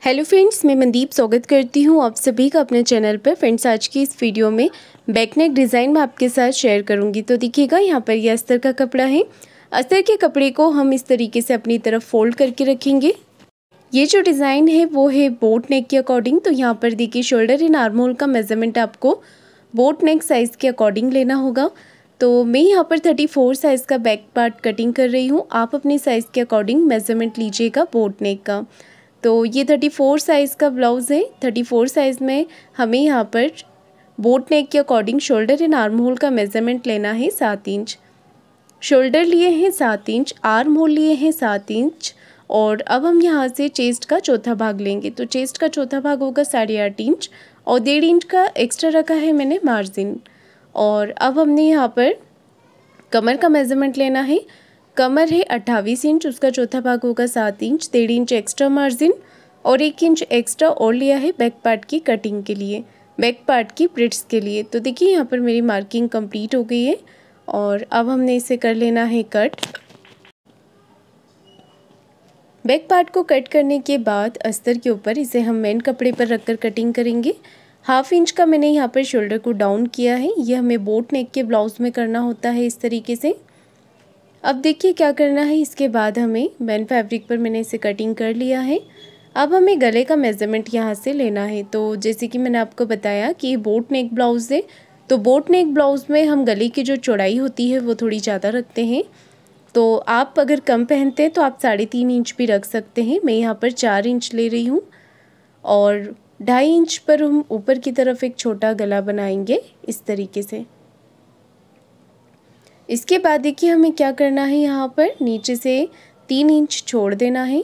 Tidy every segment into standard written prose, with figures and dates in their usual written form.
Hello friends, मैं मनदीप स्वागत करती हूँ आप सभी का अपने चैनल पर। फ्रेंड्स, आज की इस वीडियो में बैक नेक डिज़ाइन मैं आपके साथ शेयर करूँगी। तो देखिएगा, यहाँ पर ये अस्तर का कपड़ा है। अस्तर के कपड़े को हम इस तरीके से अपनी तरफ फोल्ड करके रखेंगे। ये जो डिज़ाइन है वो है बोट नेक के अकॉर्डिंग। तो यहाँ पर देखिए, शोल्डर एंड आर्म होल का मेजरमेंट आपको बोट नेक साइज़ के अकॉर्डिंग लेना होगा। तो मैं यहाँ पर 34 साइज़ का बैक पार्ट कटिंग कर रही हूँ। आप अपने साइज़ के अकॉर्डिंग मेजरमेंट लीजिएगा बोट नेक का। तो ये 34 साइज़ का ब्लाउज़ है। 34 साइज़ में हमें यहाँ पर बोट नेक के according shoulder and arm hole का मेज़रमेंट लेना है 7 इंच। शोल्डर लिए हैं 7 इंच, आर्म होल लिए हैं 7 इंच। और अब हम यहाँ से चेस्ट का चौथा भाग लेंगे। तो चेस्ट का चौथा भाग होगा 8.5 इंच और 1.5 इंच का एक्स्ट्रा रखा है मैंने मार्जिन। और अब हमने यहाँ पर कमर का मेज़रमेंट लेना है। कमर है 28 इंच, उसका चौथा भाग होगा 7 इंच, 1.5 इंच एक्स्ट्रा मार्जिन और 1 इंच एक्स्ट्रा और लिया है बैक पार्ट की कटिंग के लिए, बैक पार्ट की प्रिट्स के लिए। तो देखिए, यहाँ पर मेरी मार्किंग कंप्लीट हो गई है और अब हमने इसे कर लेना है कट। बैक पार्ट को कट करने के बाद अस्तर के ऊपर इसे हम मेन कपड़े पर रखकर कटिंग करेंगे। 1/2 इंच का मैंने यहाँ पर शोल्डर को डाउन किया है। ये हमें बोट नेक के ब्लाउज़ में करना होता है इस तरीके से। अब देखिए क्या करना है। इसके बाद हमें मेन फैब्रिक पर मैंने इसे कटिंग कर लिया है। अब हमें गले का मेज़रमेंट यहाँ से लेना है। तो जैसे कि मैंने आपको बताया कि ये बोट नेक ब्लाउज़ है, तो बोट नेक ब्लाउज़ में हम गले की जो चौड़ाई होती है वो थोड़ी ज़्यादा रखते हैं। तो आप अगर कम पहनते हैं तो आप 3.5 इंच भी रख सकते हैं। मैं यहाँ पर 4 इंच ले रही हूँ और 2.5 इंच पर हम ऊपर की तरफ एक छोटा गला बनाएंगे इस तरीके से। इसके बाद देखिए, हमें क्या करना है, यहाँ पर नीचे से 3 इंच छोड़ देना है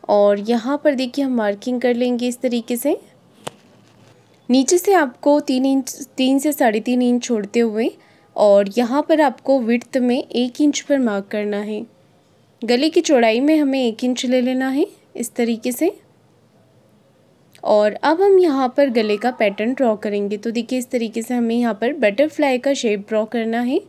और यहाँ पर देखिए हम मार्किंग कर लेंगे इस तरीके से। नीचे से आपको 3 से 3.5 इंच छोड़ते हुए और यहाँ पर आपको विड्थ में 1 इंच पर मार्क करना है। गले की चौड़ाई में हमें 1 इंच ले लेना है इस तरीके से। और अब हम यहाँ पर गले का पैटर्न ड्रॉ करेंगे। तो देखिए, इस तरीके से हमें यहाँ पर बटरफ्लाई का शेप ड्रॉ करना है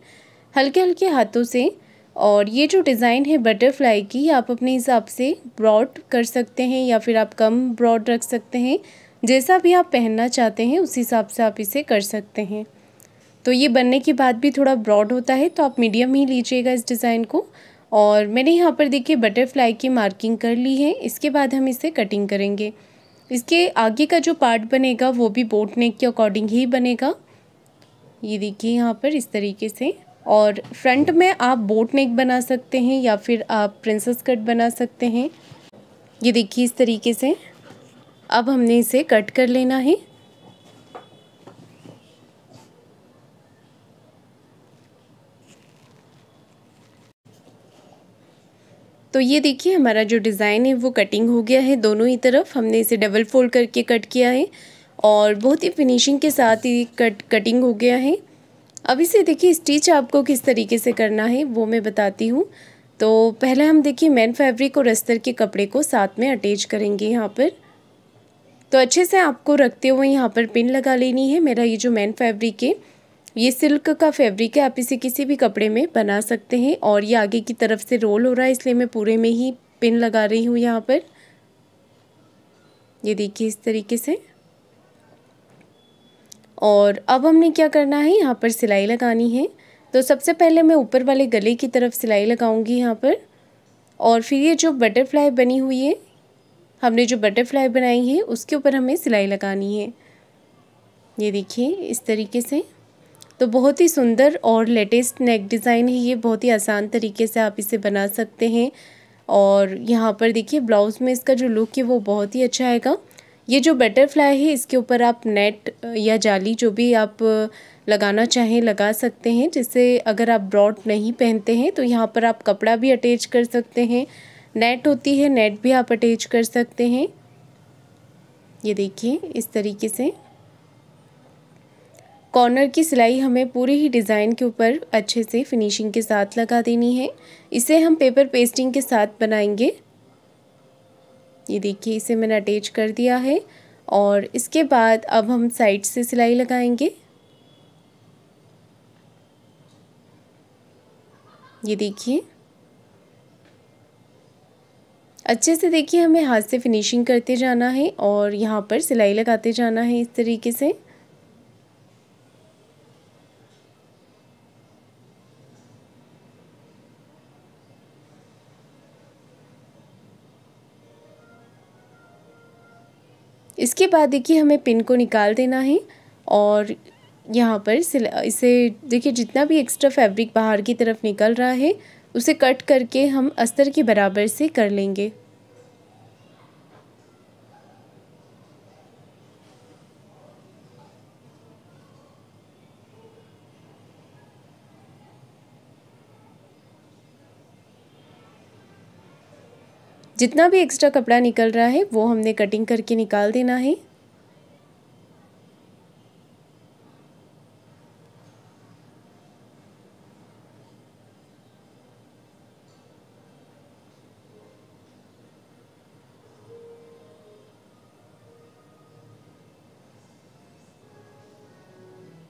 हल्के हल्के हाथों से। और ये जो डिज़ाइन है बटरफ्लाई की, आप अपने हिसाब से ब्रॉड कर सकते हैं या फिर आप कम ब्रॉड रख सकते हैं। जैसा भी आप पहनना चाहते हैं उस हिसाब से आप इसे कर सकते हैं। तो ये बनने के बाद भी थोड़ा ब्रॉड होता है, तो आप मीडियम ही लीजिएगा इस डिज़ाइन को। और मैंने यहाँ पर देखिए बटरफ्लाई की मार्किंग कर ली है। इसके बाद हम इसे कटिंग करेंगे। इसके आगे का जो पार्ट बनेगा वो भी बोट नेक के अकॉर्डिंग ही बनेगा। ये देखिए यहाँ पर इस तरीके से। और फ्रंट में आप बोट नेक बना सकते हैं या फिर आप प्रिंसेस कट बना सकते हैं। ये देखिए इस तरीके से। अब हमने इसे कट कर लेना है। तो ये देखिए, हमारा जो डिज़ाइन है वो कटिंग हो गया है। दोनों ही तरफ हमने इसे डबल फोल्ड करके कट किया है और बहुत ही फिनिशिंग के साथ ही कटिंग हो गया है। अब इसे देखिए स्टिच आपको किस तरीके से करना है वो मैं बताती हूँ। तो पहले हम देखिए मेन फैब्रिक और अस्तर के कपड़े को साथ में अटैच करेंगे यहाँ पर। तो अच्छे से आपको रखते हुए यहाँ पर पिन लगा लेनी है। मेरा ये जो मेन फैब्रिक है ये सिल्क का फैब्रिक है, आप इसे किसी भी कपड़े में बना सकते हैं। और ये आगे की तरफ से रोल हो रहा है, इसलिए मैं पूरे में ही पिन लगा रही हूँ यहाँ पर। ये देखिए इस तरीके से। और अब हमने क्या करना है, यहाँ पर सिलाई लगानी है। तो सबसे पहले मैं ऊपर वाले गले की तरफ सिलाई लगाऊंगी यहाँ पर। और फिर ये जो बटरफ्लाई बनी हुई है, हमने जो बटरफ्लाई बनाई है उसके ऊपर हमें सिलाई लगानी है। ये देखिए इस तरीके से। तो बहुत ही सुंदर और लेटेस्ट नेक डिज़ाइन है ये। बहुत ही आसान तरीके से आप इसे बना सकते हैं। और यहाँ पर देखिए ब्लाउज़ में इसका जो लुक है वो बहुत ही अच्छा आएगा। ये जो बटरफ्लाई है इसके ऊपर आप नेट या जाली जो भी आप लगाना चाहें लगा सकते हैं। जिससे अगर आप ब्रॉड नहीं पहनते हैं तो यहाँ पर आप कपड़ा भी अटैच कर सकते हैं। नेट होती है, नेट भी आप अटैच कर सकते हैं। ये देखिए इस तरीके से। कॉर्नर की सिलाई हमें पूरे ही डिज़ाइन के ऊपर अच्छे से फिनिशिंग के साथ लगा देनी है। इसे हम पेपर पेस्टिंग के साथ बनाएंगे। ये देखिए इसे मैंने अटैच कर दिया है। और इसके बाद अब हम साइड से सिलाई लगाएंगे। ये देखिए। अच्छे से देखिए हमें हाथ से फिनिशिंग करते जाना है और यहाँ पर सिलाई लगाते जाना है इस तरीके से। इसके बाद देखिए हमें पिन को निकाल देना है और यहाँ पर इसे देखिए जितना भी एक्स्ट्रा फैब्रिक बाहर की तरफ निकल रहा है उसे कट करके हम अस्तर के बराबर से कर लेंगे। जितना भी एक्स्ट्रा कपड़ा निकल रहा है वो हमने कटिंग करके निकाल देना है।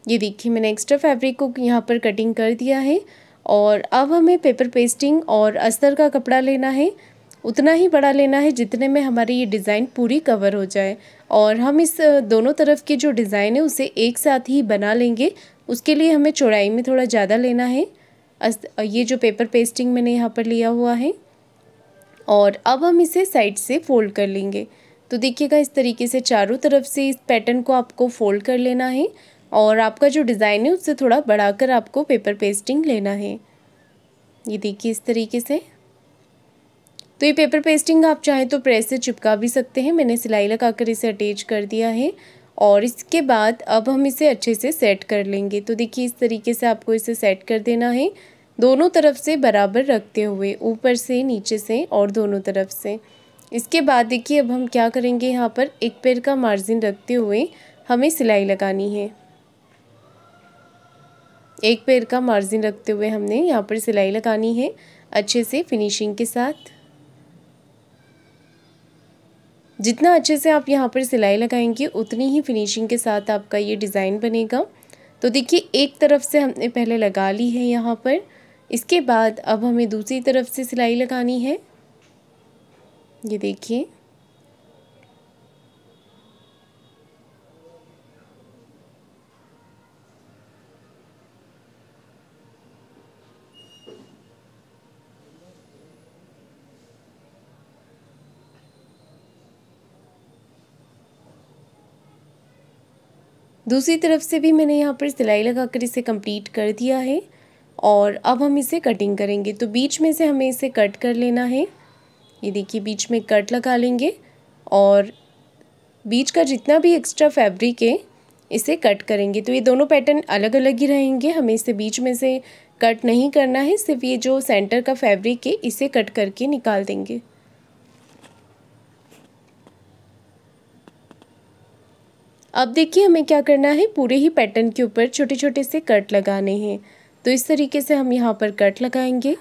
ये देखिए मैंने एक्स्ट्रा फैब्रिक को यहाँ पर कटिंग कर दिया है और अब हमें पेपर पेस्टिंग और अस्तर का कपड़ा लेना है। उतना ही बड़ा लेना है जितने में हमारी ये डिज़ाइन पूरी कवर हो जाए और हम इस दोनों तरफ की जो डिज़ाइन है उसे एक साथ ही बना लेंगे। उसके लिए हमें चौड़ाई में थोड़ा ज़्यादा लेना है। ये जो पेपर पेस्टिंग मैंने यहाँ पर लिया हुआ है और अब हम इसे साइड से फोल्ड कर लेंगे। तो देखिएगा इस तरीके से चारों तरफ से इस पैटर्न को आपको फोल्ड कर लेना है और आपका जो डिज़ाइन है उससे थोड़ा बढ़ाकर आपको पेपर पेस्टिंग लेना है। ये देखिए इस तरीके से। तो ये पेपर पेस्टिंग आप चाहें तो प्रेस से चिपका भी सकते हैं। मैंने सिलाई लगाकर इसे अटैच कर दिया है और इसके बाद अब हम इसे अच्छे से सेट कर लेंगे। तो देखिए इस तरीके से आपको इसे सेट कर देना है, दोनों तरफ से बराबर रखते हुए, ऊपर से नीचे से और दोनों तरफ से। इसके बाद देखिए अब हम क्या करेंगे, यहाँ पर एक पैर का मार्जिन रखते हुए हमें सिलाई लगानी है। एक पैर का मार्जिन रखते हुए हमने यहाँ पर सिलाई लगानी है अच्छे से फिनिशिंग के साथ। जितना अच्छे से आप यहाँ पर सिलाई लगाएंगे उतनी ही फिनिशिंग के साथ आपका ये डिज़ाइन बनेगा। तो देखिए एक तरफ से हमने पहले लगा ली है यहाँ पर। इसके बाद अब हमें दूसरी तरफ से सिलाई लगानी है। ये देखिए दूसरी तरफ से भी मैंने यहाँ पर सिलाई लगाकर इसे कंप्लीट कर दिया है और अब हम इसे कटिंग करेंगे। तो बीच में से हमें इसे कट कर लेना है। ये देखिए बीच में कट लगा लेंगे और बीच का जितना भी एक्स्ट्रा फैब्रिक है इसे कट करेंगे। तो ये दोनों पैटर्न अलग अलग ही रहेंगे, हमें इसे बीच में से कट नहीं करना है, सिर्फ ये जो सेंटर का फैब्रिक है इसे कट करके निकाल देंगे। अब देखिए हमें क्या करना है, पूरे ही पैटर्न के ऊपर छोटे छोटे से कट लगाने हैं। तो इस तरीके से हम यहाँ पर कट लगाएंगे।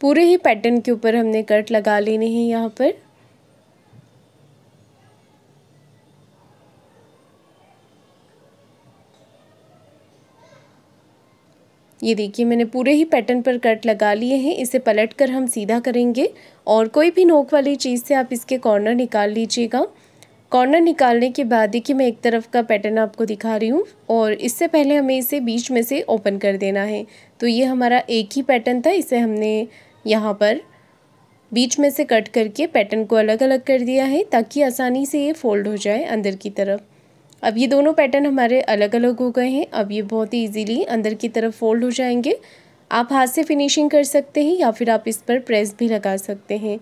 पूरे ही पैटर्न के ऊपर हमने कट लगा लेने हैं यहाँ पर। ये देखिए मैंने पूरे ही पैटर्न पर कट लगा लिए हैं। इसे पलटकर हम सीधा करेंगे और कोई भी नोक वाली चीज़ से आप इसके कॉर्नर निकाल लीजिएगा। कॉर्नर निकालने के बाद देखिए मैं एक तरफ का पैटर्न आपको दिखा रही हूँ और इससे पहले हमें इसे बीच में से ओपन कर देना है। तो ये हमारा एक ही पैटर्न था, इसे हमने यहाँ पर बीच में से कट करके पैटर्न को अलग अलग कर दिया है ताकि आसानी से ये फोल्ड हो जाए अंदर की तरफ। अब ये दोनों पैटर्न हमारे अलग अलग हो गए हैं। अब ये बहुत ही इजीली अंदर की तरफ फोल्ड हो जाएंगे। आप हाथ से फिनिशिंग कर सकते हैं या फिर आप इस पर प्रेस भी लगा सकते हैं।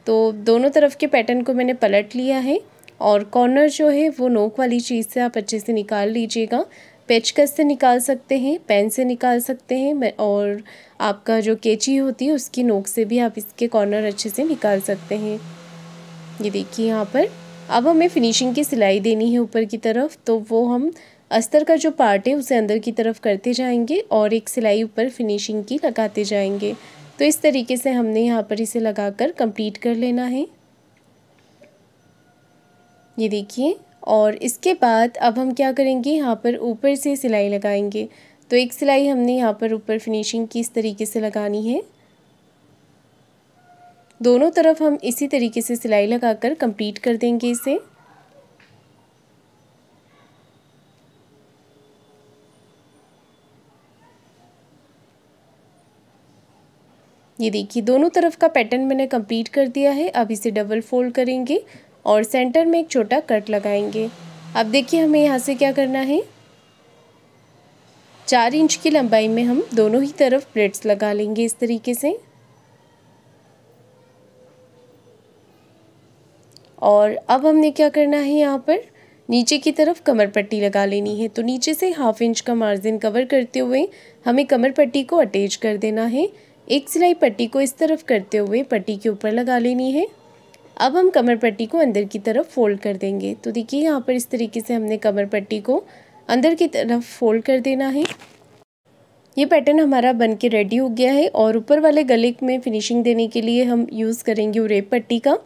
तो दोनों तरफ के पैटर्न को मैंने पलट लिया है और कॉर्नर जो है वो नोक वाली चीज़ से आप अच्छे से निकाल लीजिएगा। पेचकस से निकाल सकते हैं, पेन से निकाल सकते हैं और आपका जो कैंची होती है उसकी नोक से भी आप इसके कॉर्नर अच्छे से निकाल सकते हैं। ये देखिए यहाँ पर अब हमें फिनिशिंग की सिलाई देनी है ऊपर की तरफ। तो वो हम अस्तर का जो पार्ट है उसे अंदर की तरफ करते जाएंगे और एक सिलाई ऊपर फिनिशिंग की लगाते जाएंगे। तो इस तरीके से हमने यहाँ पर इसे लगाकर कंप्लीट कर लेना है। ये देखिए और इसके बाद अब हम क्या करेंगे, यहाँ पर ऊपर से सिलाई लगाएंगे। तो एक सिलाई हमने यहाँ पर ऊपर फिनिशिंग की इस तरीके से लगानी है। दोनों तरफ हम इसी तरीके से सिलाई लगाकर कंप्लीट कर देंगे इसे। ये देखिए दोनों तरफ का पैटर्न मैंने कंप्लीट कर दिया है। अब इसे डबल फोल्ड करेंगे और सेंटर में एक छोटा कट लगाएंगे। अब देखिए हमें यहाँ से क्या करना है, 4 इंच की लंबाई में हम दोनों ही तरफ प्लेट्स लगा लेंगे इस तरीके से। और अब हमने क्या करना है, यहाँ पर नीचे की तरफ कमर पट्टी लगा लेनी है। तो नीचे से 1/2 इंच का मार्जिन कवर करते हुए हमें कमर पट्टी को अटैच कर देना है। एक सिलाई पट्टी को इस तरफ करते हुए पट्टी के ऊपर लगा लेनी है। अब हम कमर पट्टी को अंदर की तरफ फोल्ड कर देंगे। तो देखिए यहाँ पर इस तरीके से हमने कमर पट्टी को अंदर की तरफ फोल्ड कर देना है। ये पैटर्न हमारा बन के रेडी हो गया है और ऊपर वाले गले में फिनिशिंग देने के लिए हम यूज़ करेंगे उरेप पट्टी का।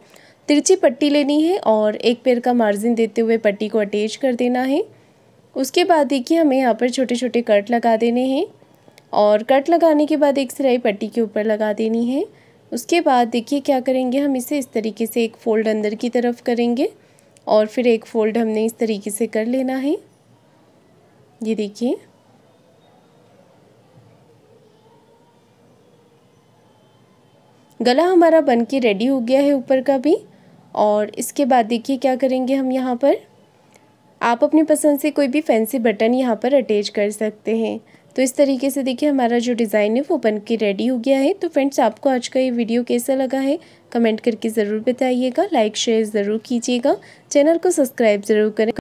तिरछी पट्टी लेनी है और एक पैर का मार्जिन देते हुए पट्टी को अटैच कर देना है। उसके बाद देखिए हमें यहाँ पर छोटे छोटे कट लगा देने हैं और कट लगाने के बाद एक सिलाई पट्टी के ऊपर लगा देनी है। उसके बाद देखिए क्या करेंगे, हम इसे इस तरीके से एक फ़ोल्ड अंदर की तरफ करेंगे और फिर एक फ़ोल्ड हमने इस तरीके से कर लेना है। ये देखिए गला हमारा बन के रेडी हो गया है ऊपर का भी। और इसके बाद देखिए क्या करेंगे, हम यहाँ पर आप अपनी पसंद से कोई भी फैंसी बटन यहाँ पर अटैच कर सकते हैं। तो इस तरीके से देखिए हमारा जो डिज़ाइन है वो बन के रेडी हो गया है। तो फ्रेंड्स आपको आज का ये वीडियो कैसा लगा है कमेंट करके ज़रूर बताइएगा। लाइक शेयर ज़रूर कीजिएगा, चैनल को सब्सक्राइब ज़रूर करें।